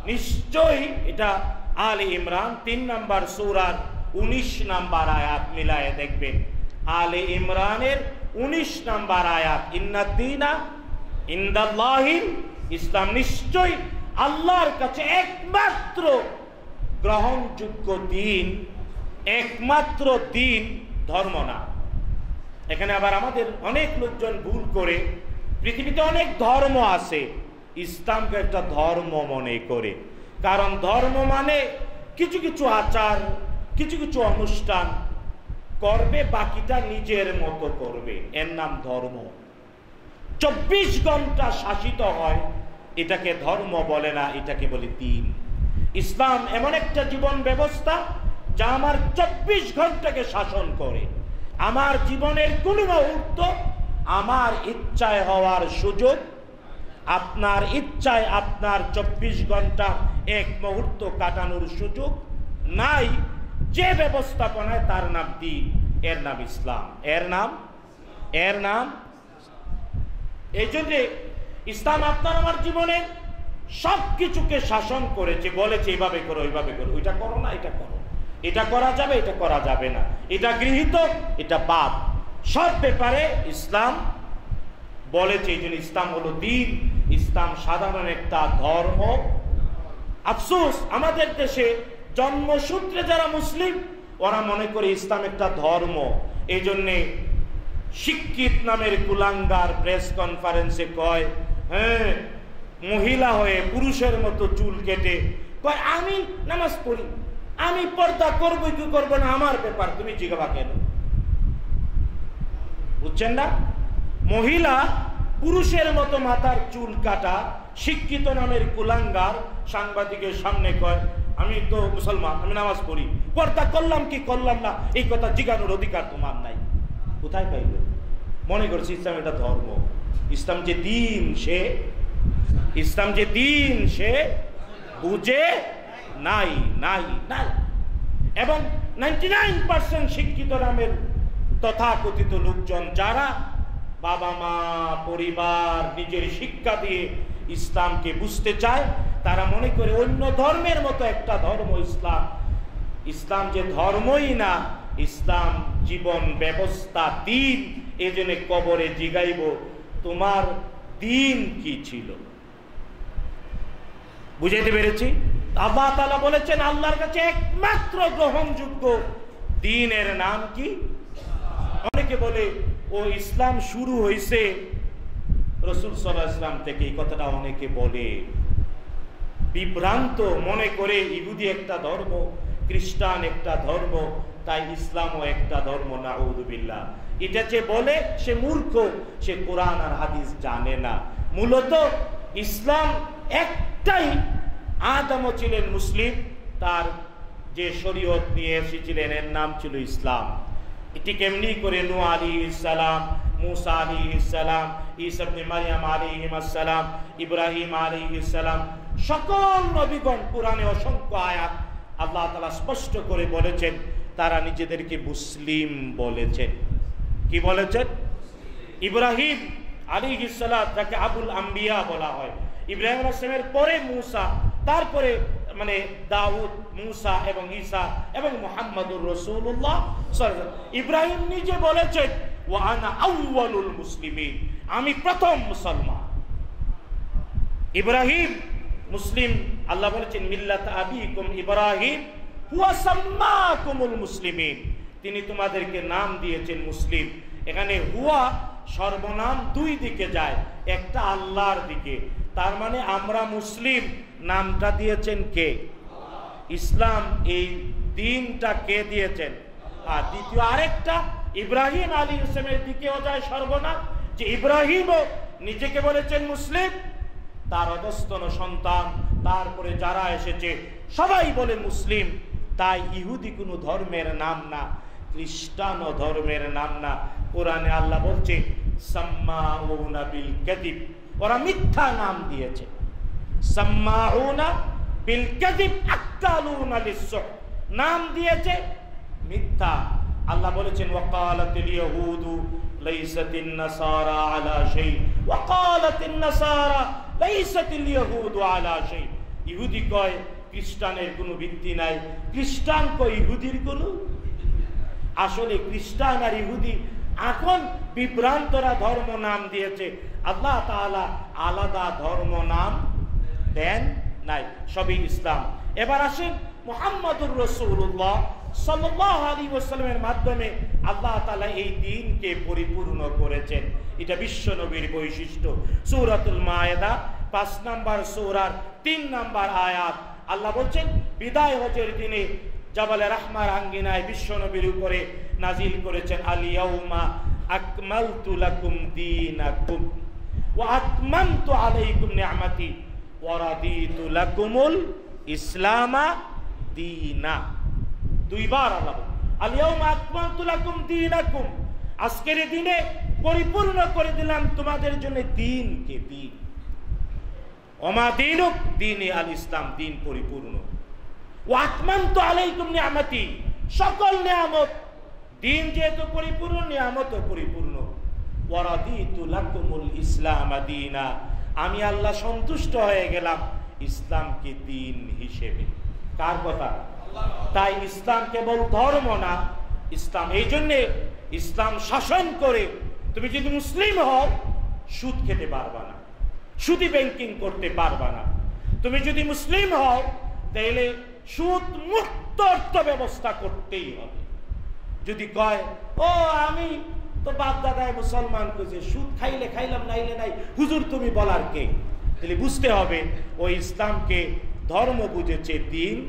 নিশ্চয়ই। এটা আলে ইমরান 3 নাম্বার সূরার 19 নাম্বার আয়াত, মিলায়ে দেখবেন। আলে ইমরানের 19 নাম্বার আয়াত, ইন্নাদ-দীনা ইনদাল্লাহিল, ইসলাম নিশ্চয়ই আল্লাহর কাছে একমাত্র গ্রহণযোগ্য দিন, একমাত্র দিন, ধর্ম না। এখানে আবার আমাদের অনেক লোকজন ভুল করে পৃথিবীতে অনেক ধর্ম আছে, ইসলামকে একটা ধর্ম মনে করে। কারণ ধর্ম মানে কিছু কিছু আচার, কিছু কিছু অনুষ্ঠান করবে, বাকিটা নিজের মতো করবে, এর নাম ধর্ম। 24 ঘন্টা শাসিত হয়, এটাকে ধর্ম বলে না, এটাকে বলে দিন। ইসলাম এমন একটা জীবন ব্যবস্থা যা আমার 24 ঘন্টাকে শাসন করে। আমার জীবনের কোন মুহূর্ত আমার ইচ্ছায় হওয়ার সুযোগ, আপনার ইচ্ছায় আপনার 24 ঘন্টা এক মুহূর্ত কাটানোর সুযোগ নাই। যে ব্যবস্থাপনায়, তার নাম দিন, এর নাম ইসলাম, এর নাম। এই জন্য ইসলাম আপনার আমার জীবনে সবকিছুকে শাসন করেছে, বলেছে এইভাবে করো, ওইভাবে করো, ওইটা করো না, এটা করো, এটা করা যাবে, এটা করা যাবে না, এটা গৃহীত, এটা বাদ, সব ব্যাপারে ইসলাম বলেছে। এই জন্য ইসলাম হলো দিন, ইসলাম সাধারণ একটা ধর্ম। আফসোস, আমাদের দেশে জন্মসূত্রে যারা মুসলিম, ওরা মনে করে ইসলাম একটা ধর্ম। এই জন্যে শিক্ষিত নামের কুলাঙ্গার প্রেস কনফারেন্সে কয়, হ্যাঁ, মহিলা হয়ে পুরুষের মতো চুল কেটে কয়, আমি নামাজ পড়ি, আমি পর্দা করবো কি করবো না আমার ব্যাপার, তুমি জিজ্ঞাসা কেন? বুঝছেন না? মহিলা পুরুষের মতো মাথার চুল কাটা শিক্ষিত নামের কুলাঙ্গার সাংবাদিকের সামনে কয়, আমি তো মুসলমান, আমি নামাজ পড়ি, পর্দা করলাম কি করলাম না এই কথা জিজ্ঞানোর অধিকার তোমার নাই। কোথায় পাইল? মনে করছে ইসলাম এটা ধর্ম। ইসলাম যে দিন, সে ইসলাম যে দিন সে বুঝে নাই, নাই, নাই। এবং 99% শিক্ষিত নামের তথাকথিত লোকজন যারা বাবা মা, পরিবার, নিজের শিক্ষা দিয়ে ইসলামকে বুঝতে চায়, তারা মনে করে অন্য ধর্মের মতো একটা ধর্ম ইসলাম। ইসলাম যে ধর্মই না, ইসলাম জীবন ব্যবস্থা, দিন। এই জন্য কবরে জিগাইব, তোমার দিন কি ছিল? বুঝাইতে পেরেছি? আল্লাহ তাআলা বলেছেন আল্লাহর কাছে একমাত্র গ্রহণযোগ্য দিনের নাম কি? অনেকে বলে ও ইসলাম শুরু হয়েছে রাসূল সাল্লাল্লাহু আলাইহি ওয়াসাল্লাম থেকে। এই কথাটা অনেকে বলে, বিভ্রান্ত মনে করে ইহুদি একটা ধর্ম, খ্রিস্টান একটা ধর্ম, তাই ইসলামও একটা ধর্ম। নাউযুবিল্লাহ। এটা যে বলে সে মূর্খ, সে কোরআন আর হাদিস জানে না। মূলত ইসলাম একটাই, আদমও ছিলেন মুসলিম, তার যে শরীয়ত নিয়ে এসেছিলেন এর নাম ছিল ইসলাম। এটি কেমনি করে নূহ আলাইহিস সালাম, মুসা আলাইহিস সালাম, ঈসা ইবনে মারইয়াম আলাইহিস সালাম, ইব্রাহিম আলাইহিস সালাম, সকল নবীগণ, কোরআনে অসংখ্য আয়াত আল্লাহ তাআলা স্পষ্ট করে বলেছেন তারা নিজেদেরকে মুসলিম বলেছেন। কি বলেছেন? ইব্রাহিম আলাইহিস সালাম, যাকে আবুল আম্বিয়া বলা হয়, ইব্রাহিম আলাইহিস সালামের পরে মুসা, তারপরে মানে দাউদ, মুসা এবং ঈসা এবং মুহাম্মদুর রাসূলুল্লাহ সাল্লাল্লাহু আলাইহি ওয়াসাল্লাম। ইব্রাহিম নিজে বলেছেন ওয়া আনা আউয়ালুল মুসলিমিন, আমি প্রথম মুসলমান। ইব্রাহিম মুসলিম, আল্লাহ বলেছেন মিল্লাত আবিকুম ইব্রাহিম হুয়া সাম্মাকুমুল মুসলিমিন, তিনি তোমাদেরকে নাম দিয়েছেন মুসলিম। এখানে হুয়া সর্বনাম দুই দিকে যায়, একটা আল্লাহর দিকে, তার মানে আমরা মুসলিম নামটা দিয়েছেন কে? ইসলাম, এই দিনটা কে দিয়েছেন? আর দ্বিতীয় আরেকটা ইব্রাহিম আলাইহিস সালামের দিকেও যায় সর্বনাম, যে ইব্রাহিমও নিজেকে বলেছেন মুসলিম, তার অধস্তন সন্তান, তারপরে যারা এসেছে সবাই বলে মুসলিম। তাই ইহুদি কোনো ধর্মের নাম না, খ্রিস্টানও ধর্মের নাম না। কোরআনে আল্লাহ বলছে সাম্মাউনা বিল কাযিব, ওরা মিথ্যা নাম দিয়েছে। সাম্মাউনা বিল কাযিব আকালুনা লিস-সুহত, নাম দিয়েছে মিথ্যা। আল্লাহ বলেছেন ওয়াকালাতিল ইয়াহুদু লাইসাতিন নাসারা আলা শাই ওয়াকালাতিন নাসারা লাইসাতিল ইয়াহুদু আলা শাই। ইহুদি কয় খ্রিস্টানের কোনো ভিত্তি নাই, খ্রিস্টান কয় ইহুদির কোনো। আসলে খ্রিস্টান আর ইহুদি এখন বিভ্রান্তরা ধর্ম নাম দিয়েছে, আল্লাহ তাআলা আলাদা ধর্ম নাম দেন নাই, সবই ইসলাম। এবার আসেন মুহাম্মদুর রাসূলুল্লাহ সাল্লাল্লাহু আলাইহি ওয়াসাল্লামের মাধ্যমে আল্লাহ তাআলা এই দ্বীনকে পরিপূর্ণ করেছেন। এটা বিশ্ব নবীর বৈশিষ্ট্য। সূরাতুল মায়েদা 5 নম্বর সূরার 3 নম্বর আয়াত আল্লাহ বলছেন বিদায় হজের দিনে জাবালে রাহমার আঙ্গিনায় বিশ্ব নবীর উপরে নাজিল করেছেন আল ইয়াউমা আকমালতু লাকুম দীনাকুম ওয়া আতমামতু আলাইকুম নি'মাতি ওয়া রাদিতু লাকুমুল ইসলামা দীনা। দুইবার আল্লাহ আল ইয়াউমা আকমালতু লাকুম দীনাকুম, আজকের দিনে পরিপূর্ণ করে দিলাম তোমাদের জন্য দ্বীনকে। দ্বীন ওমা দীনুক দীনে আল ইসলাম, দ্বীন পরিপূর্ণ। ওয়া আতমামতু আলাইকুম নি'মাতি, সকল নিয়ামত, দ্বীন যেহেতু পরিপূর্ণ নিয়ামতও পরিপূর্ণ। ওয়া রাদিতু লাকুমুল ইসলাম দীনা, আমি আল্লাহ সন্তুষ্ট হয়ে গেলাম ইসলামকে দ্বীন হিসেবে। কার কথা? তাই ইসলাম কেবল ধর্ম না, ইসলাম এই জন্যে ইসলাম শাসন করে তুমি যদি মুসলিম হও সুদ খেতে পারবা না, সুদি ব্যাংকিং করতে পারবা না। তুমি যদি মুসলিম হও তাহলে সুদ মুক্ত অর্থ ব্যবস্থা করতেই হবে। যদি কয় ও আমি তো বাপ দাদায় মুসলমান করেছে, সুদ খাইলে খাইলাম নাইলে নাই, হুজুর তুমি বলার কে? তাহলে বুঝতে হবে ওই ইসলামকে ধর্ম বুঝেছে, দ্বীন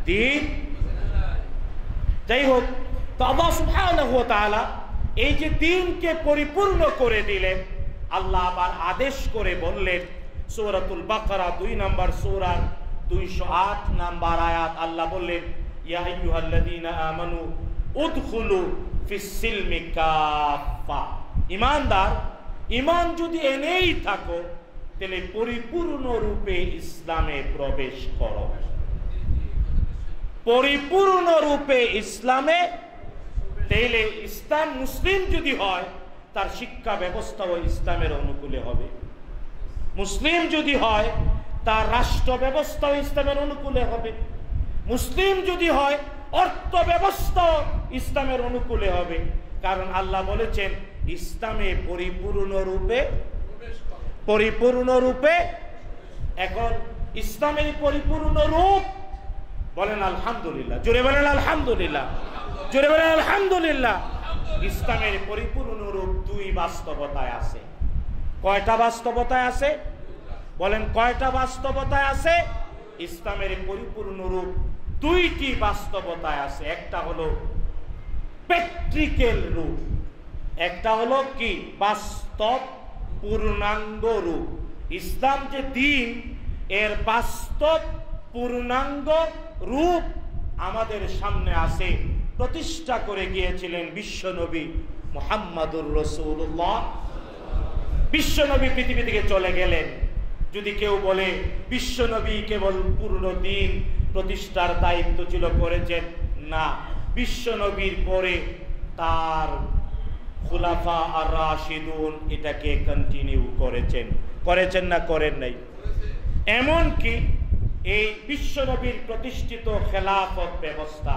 দ্বীন। যাই হোক, তো আল্লাহ সুবহানাহু ওয়া তাআলা এই যে দ্বীনকে পরিপূর্ণ করে দিলেন, আল্লাহ আবার আদেশ করে বললেন সূরাতুল বাকারা 2 নম্বর সূরার 208 নম্বর আয়াত আল্লাহ বললেন ইয়া আইয়ুহাল্লাযীনা আমানু উদখুলু ফিস-সিলমি কাফা, ঈমানদার ঈমান যদি এনেই থাকো তাহলে পরিপূর্ণ রূপে ইসলামে প্রবেশ করো। পরিপূর্ণ রূপে ইসলামে, তাহলে ইসলাম মুসলিম যদি হয় তার শিক্ষা ব্যবস্থাও ইসলামের অনুকূলে হবে। মুসলিম যদি হয় তার রাষ্ট্র ব্যবস্থাও ইসলামের অনুকূলে হবে। মুসলিম যদি হয় অর্থ ব্যবস্থাও ইসলামের অনুকূলে হবে। কারণ আল্লাহ বলেছেন ইসলামে পরিপূর্ণ রূপে। এখন ইসলামের পরিপূর্ণ রূপ বলেন আলহামদুলিল্লাহ, জোরে বলেন আলহামদুলিল্লাহ, জোরে বলেন আলহামদুলিল্লাহ। ইসলামের পরিপূর্ণ রূপ 2 বাস্তবতায় আছে। কয়টা বাস্তবতায় আছে? বলেন কয়টা বাস্তবতায় আছে? ইসলামের পরিপূর্ণ রূপ দুইটি বাস্তবতায় আছে। একটা হলো প্র্যাকটিক্যাল রূপ, একটা হলো কি বাস্তব পূর্ণাঙ্গ রূপ। ইসলাম যে দিন, এর বাস্তব পূর্ণাঙ্গ রূপ আমাদের সামনে আছে। প্রতিষ্ঠা করে গিয়েছিলেন বিশ্বনবী মুহাম্মাদুর রাসূলুল্লাহ। বিশ্বনবী পৃথিবী থেকে চলে গেলেন। যদি কেউ বলে বিশ্বনবী কেবল পূর্ণ দিন প্রতিষ্ঠার দায়িত্ব ছিল করেছেন, না, বিশ্বনবীর পরে তার খুলাফা আর রাশিদুন এটাকে কন্টিনিউ করেছেন না করেন নাই? এমনকি এই বিশ্বনবীর প্রতিষ্ঠিত খেলাফত ব্যবস্থা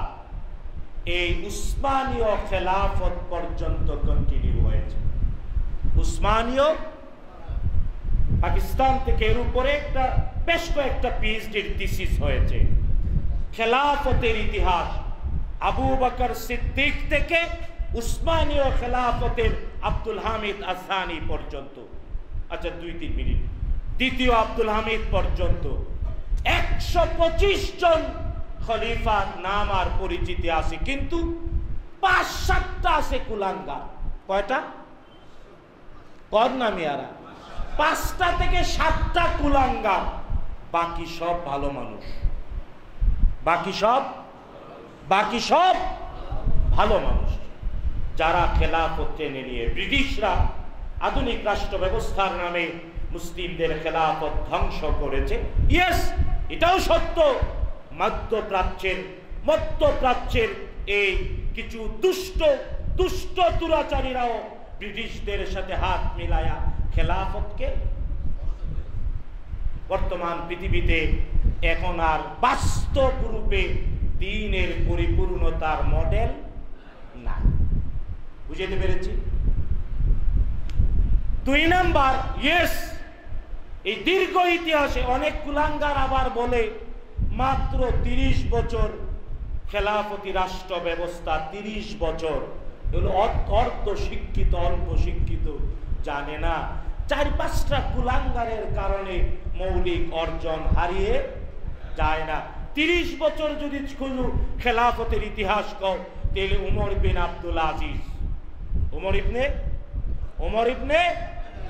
এই উসমানীয় খেলাফত পর্যন্ত কন্টিনিউ হয়েছে। উসমানীয় পাকিস্তান থেকে এর উপরে একটা বেশ কয়েকটা পিএইচডির থিসিস হয়েছে। খেলাফতের ইতিহাস আবু বকর সিদ্দিক থেকে উসমানীয় খেলাফতের আব্দুল হামিদ আসানি পর্যন্ত, আচ্ছা 2-3 মিনিট, দ্বিতীয় আব্দুল হামিদ পর্যন্ত 125 জন খলিফার নাম আর পরিচিতি আছে, কিন্তু 5-7টা আছে কুলাঙ্গার। কয়টা? কর নামিয়ারা 5টা থেকে 7টা কুলাঙ্গার, বাকি সব ভালো মানুষ। বাকি সব ভালো মানুষ, যারা খেলাফত টেনে নিয়ে ব্রিটিশরা আধুনিক রাষ্ট্র ব্যবস্থার নামে মুসলিমদের খেলাফত ধ্বংস করেছে। ইয়েস, এটাও সত্য। মধ্যপ্রাচ্যের এই কিছু দুষ্ট দুরাচারীরাও ব্রিটিশদের সাথে হাত মিলায়া খেলাফতকে বর্তমান পৃথিবীতে এখন আর বাস্তব রূপে দ্বীনের পরিপূর্ণতার মডেল না। বুঝতে পেরেছি? 2 নাম্বার, ইয়েস, এই দীর্ঘ ইতিহাসে অনেক কুলাঙ্গার আবার বলে মাত্র 30 বছর খেলাফতি রাষ্ট্র ব্যবস্থা, 30 বছর। এগুলো অর্ধ শিক্ষিত, অল্প শিক্ষিত, জানে না। 4-5টা কুলাঙ্গারের কারণে মৌলিক অর্জন হারিয়ে যায় না। 30 বছর যদি শুধু খেলাফতের ইতিহাস কও, তাহলে উমর ইবনে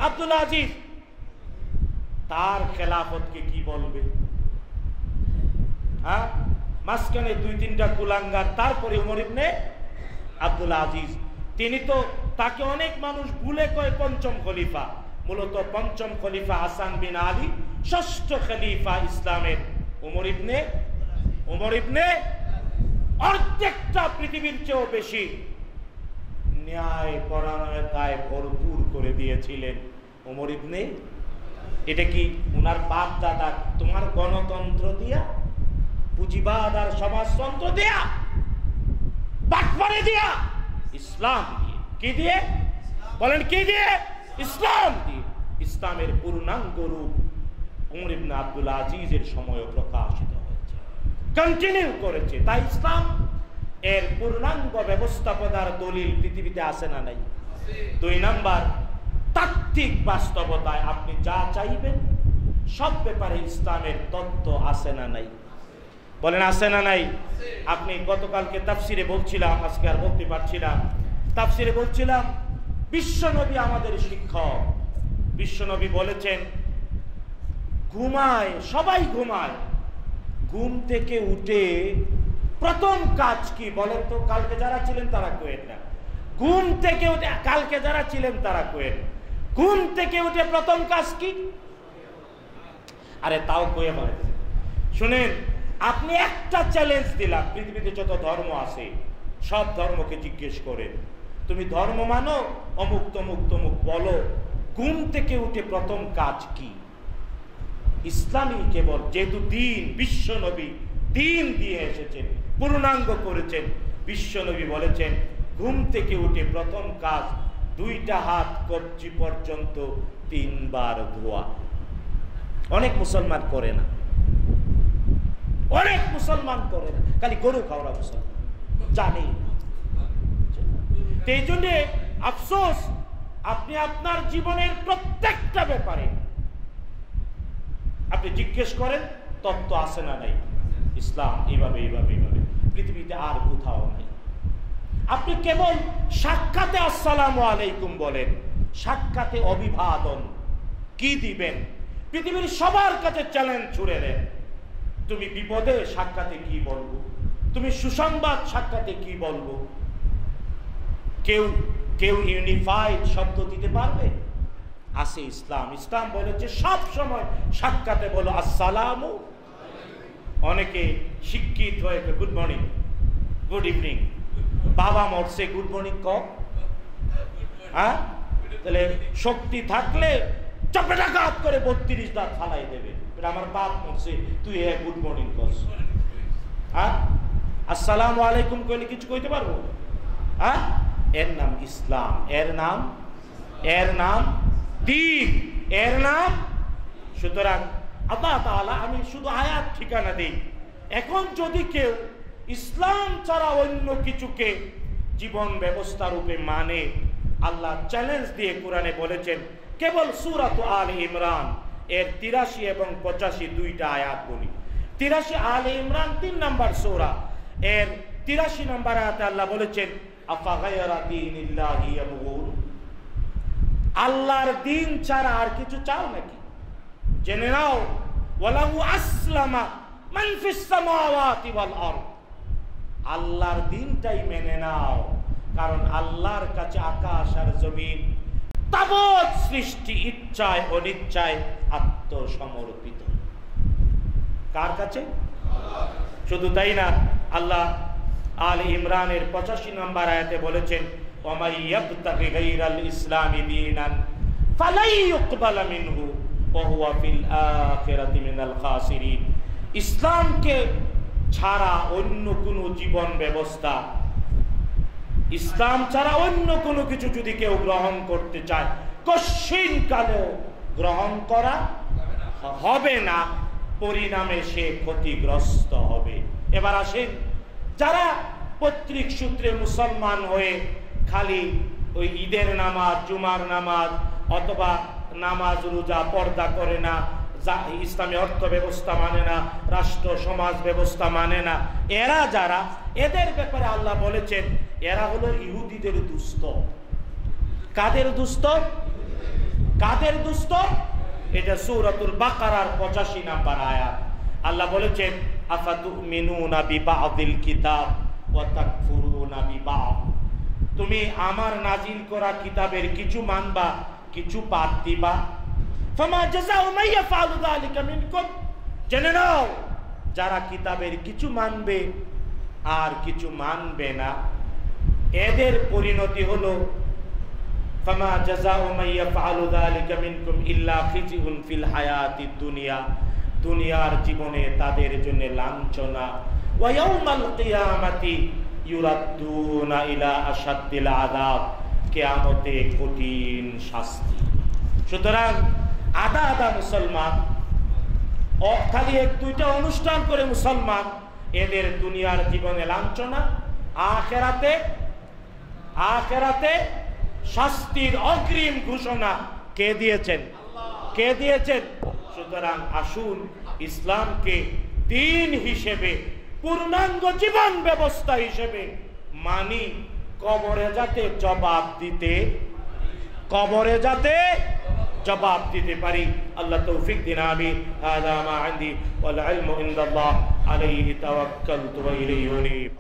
আব্দুল আজিজ তার খেলাফতকে কি বলবে? হ্যাঁ, মাঝখানে 2-3টা কুলাঙ্গার, তারপরে উমর ইবনে আব্দুল আজিজ। তিনি তো, তাকে অনেক মানুষ ভুলে কয় 5ম খলিফা, মূলত 5ম খলিফা হাসান বিন আলী, 6ষ্ঠ খলিফা ইসলামের উমর ইবনে অর্ধেকটা পৃথিবীর চেয়েও বেশি ন্যায় পরায়ণতায় ভরপুর করে দিয়েছিলেন উমর ইবনে। এটা কি উনার বাপ দাদা তোমার গণতন্ত্র দিয়া, পুঁজিবাদ আর সমাজতন্ত্র দিয়া, বাটপারে দিয়া? ইসলাম দিয়ে। কি দিয়ে বলেন? কি দিয়ে? ইসলাম দিয়ে। ইসলামের পূর্ণাঙ্গ রূপ উমর ইবনে আব্দুল আজিজের সময় প্রকাশিত হয়েছে, কন্টিনিউ করেছে। তাই ইসলাম এর পূর্ণাঙ্গ ব্যবস্থাপনার দলিল পৃথিবীতে আছে না নাই? 2 নাম্বার, তাত্ত্বিক বাস্তবতায় আপনি যা চাইবেন সব ব্যাপারে ইসলামের তত্ত্ব আছে না নাই? বলেন আছে না নাই? আপনি গতকালকে তাফসিরে বলছিলাম, আজকে আর বলতে পারছিলাম, তাফসিরে বলছিলাম বিশ্বনবী আমাদের শিক্ষক। বিশ্বনবী বলেছেন ঘুমায়, সবাই ঘুমায়, ঘুম থেকে উঠে প্রথম কাজ কি বলেন তো? কালকে যারা ছিলেন তারা কোয়েন না। ঘুম থেকে উঠে, কালকে যারা ছিলেন তারা কোয়েন, ঘুম থেকে উঠে প্রথম কাজ কি? আরে তাও কয়ে বলে। শুনেন, আপনি একটা চ্যালেঞ্জ দিলাম, পৃথিবীতে যত ধর্ম আছে সব ধর্মকে জিজ্ঞেস করেন, তুমি ধর্ম মানো? অমুক তমুক তমুক, বলো ঘুম থেকে উঠে প্রথম কাজ কি? ইসলামী কেবল, যেহেতু দিন, বিশ্বনবী দিন দিয়ে এসেছেন, পূর্ণাঙ্গ করেছেন, বিশ্বনবী বলেছেন ঘুম থেকে উঠে প্রথম কাজ 2টা হাত কবজি পর্যন্ত 3 বার ধোয়া। অনেক মুসলমান করে না, খালি গরু খাওয়া মুসলমান, জানেই না। এই জন্য আফসোস, আপনি আপনার জীবনের প্রত্যেকটা ব্যাপারে আপনি জিজ্ঞেস করেন তত্ত্ব আছে না নাই? ইসলাম এইভাবে পৃথিবীতে আর কোথাও নাই। আপনি কেবল সাক্ষাতে আসসালামু আলাইকুম বলেন, সাক্ষাতে অভিবাদন কি দিবেন? পৃথিবীর সবার কাছে চ্যালেঞ্জ ছুড়ে দেন, তুমি বিপদে সাক্ষাতে কি বলবো, তুমি সুসংবাদ সাক্ষাতে কি বলবো? কেউ ইউনিফাইড শব্দ দিতে পারবে? আছে ইসলাম বলেছে সব সময় সাক্ষাতে বলো আসসালামু। অনেকে শিক্ষিত হয়ে গুড মর্নিং, গুড ইভিনিং, বাবা মরছে গুড মর্নিং কম। হ্যাঁ, তাহলে শক্তি থাকলে চপেটাঘাত করে 32 দাঁত ফালাই দেবে। আমার বাপ মরছে, তুই গুড মর্নিং কর। হ্যাঁ, আসসালামু আলাইকুম কইলে কিছু কইতে পারবো? হ্যাঁ, এর নাম ইসলাম, এর নাম দ্বীন, এর নাম। সুতরাং আল্লাহ তাআলা, আমি শুধু আয়াত ঠিকানা দেই, এখন যদি কেউ ইসলাম ছাড়া অন্য কিছুকে জীবন ব্যবস্থা রূপে মানে, আল্লাহ চ্যালেঞ্জ দিয়ে কোরআনে বলেছেন, কেবল সূরাত আলে ইমরান এর 83 এবং 85 দুইটা আয়াত বলি। 83 আলে ইমরান 3 নম্বর সূরা, এর 83 নম্বর আয়াতে আল্লাহ বলেছেন, আফাগায়রা দীনিল্লাহি ইয়াবগুন, আল্লাহর দিন ছাড়া আর কিছু চাও নাকি? জেনে নাও, ওয়ালাহু আসলামা মান ফিস সামাওয়াতি ওয়াল আরদ, আল্লাহর দিনটাই মেনে নাও, কারণ আল্লাহর কাছে আকাশ আর জমিন তাবৎ সৃষ্টি ইচ্ছায় অনিচ্ছায় আত্মসমর্পিত। কার কাছে? শুধু তাই না, আল্লাহ আলে ইমরানের 85 নম্বর আয়াতে বলেছেন, ওয়ামাই ইয়াবতাগি গায়রাল ইসলামি দীনান ফালাই ইউকবালা মিনহু ওয়া হুয়া ফিল আখিরাতি মিনাল খাসিরিন। ইসলামকে ছাড়া অন্য কোনো জীবন ব্যবস্থা, ইসলাম ছাড়া অন্য কোনো কিছু যদি কেউ গ্রহণ করতে চায়, কশিন কালেও গ্রহণ করা হবে না, পরিণামে সে ক্ষতিগ্রস্ত হবে। এবার আসেন, যারা পৈতৃক সূত্রে মুসলমান হয়ে খালি ওই ঈদের নামাজ, জুমার নামাজ অথবা নামাজ রোজা পর্দা করে না, ইসলামী অর্থ ব্যবস্থা মানে না, রাষ্ট্র সমাজ ব্যবস্থা মানে না, এরা যারা, এদের ব্যাপারে আল্লাহ বলেছেন এরা হলো ইহুদিদের দুস্থ। কাদের দুস্থ? কাদের দুস্থ? এটা সূরাতুল বাকারার 85 নম্বর আয়াত। আল্লাহ বলেছেন, আফাতুমিনুনা বিবাদিল কিতাব ওয়া তাকফুরুনা বিবাদ, তুমি আমার নাজিল করা কিতাবের কিছু মানবা, কিছু বাদ দিবা। ফামা জাযাউ মান ইয়াফআলু যালিকা মিনকুম, জেনে নাও যারা কিতাবের কিছু মানবে আর কিছু মানবে না, এদের পরিণতি হলো ফামা জাযাউ মান ইয়াফআলু যালিকা মিনকুম ইল্লা খিজিউন ফিল হায়াতিদ দুনিয়া, দুনিয়ার জীবনে তাদের জন্য লাঞ্ছনা, ওয়া ইয়াউমাল কিয়ামাতি ইউরাদ্দুনা ইলা আশাদ্দিল আযাব, কিয়ামতে কঠিন শাস্তি। সুতরাং আধা আধা মুসলমান, খালি 1-2টা অনুষ্ঠান করে মুসলমান, এদের দুনিয়ার জীবনে লাঞ্ছনা, আখিরাতে শাস্তির অগ্রিম ঘোষণা কে দিয়েছেন? কে দিয়েছেন? সুতরাং আসুন ইসলামকে দ্বীন হিসেবে, পূর্ণাঙ্গ জীবন ব্যবস্থা হিসেবে মানি, কবরে যাতে জবাব দিতে পারি। আল্লাহ তৌফিক দিন। আমিন। হাযা মা ইনদি ওয়াল ইলমু ইনদাল্লাহ আলাইহি তাওয়াক্কালতু ওয়া ইলাইহি উনীব।